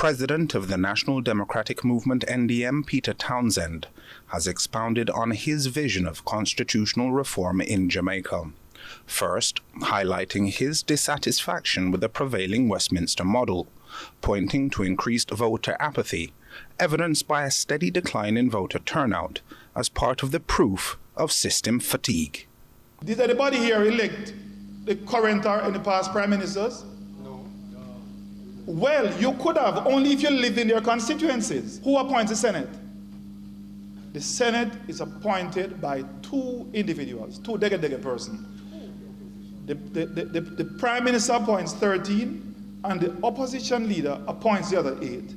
President of the National Democratic Movement NDM, Peter Townsend, has expounded on his vision of constitutional reform in Jamaica. First, highlighting his dissatisfaction with the prevailing Westminster model, pointing to increased voter apathy, evidenced by a steady decline in voter turnout as part of the proof of system fatigue. Did anybody here elect the current or any past prime ministers? No. Well, you could have, only if you live in your constituencies. Who appoints the Senate? The Senate is appointed by two individuals, two dege persons. The Prime Minister appoints 13, and the opposition leader appoints the other 8.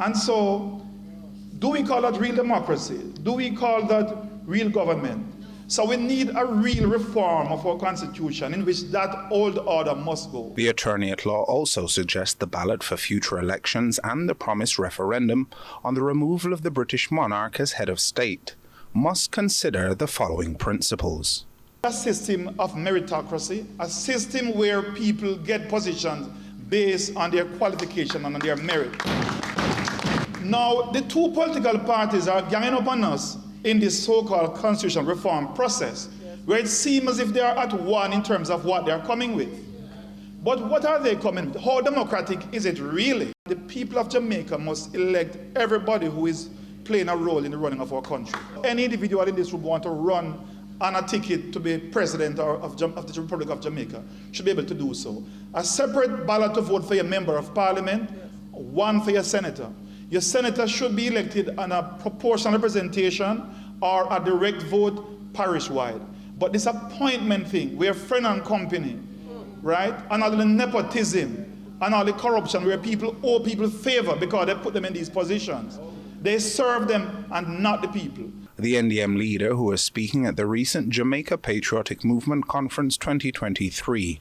And so, do we call that real democracy? Do we call that real government? So we need a real reform of our constitution in which that old order must go. The attorney at law also suggests the ballot for future elections and the promised referendum on the removal of the British monarch as head of state must consider the following principles. A system of meritocracy, a system where people get positions based on their qualification and on their merit. Now, the two political parties are ganging up on us in this so-called constitutional reform process, where it seems as if they are at one in terms of what they are coming with. But what are they coming with? How democratic is it really? The people of Jamaica must elect everybody who is playing a role in the running of our country. Any individual in this room want to run on a ticket to be president of the Republic of Jamaica should be able to do so. A separate ballot to vote for your member of parliament, one for your senator. Your senator should be elected on a proportional representation or a direct vote parish-wide. But this appointment thing, where friend and company, right, and all the nepotism, and all the corruption where people owe people favor because they put them in these positions. They serve them and not the people. The NDM leader, who was speaking at the recent Jamaica Patriotic Movement Conference 2023,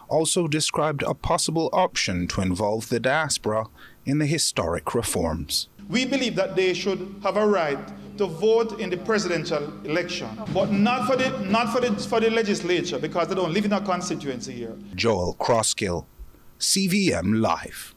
also described a possible option to involve the diaspora in the historic reforms. We believe that they should have a right to vote in the presidential election, but not for the legislature, because they don't live in our constituency here. Joel Crosskill, CVM Live.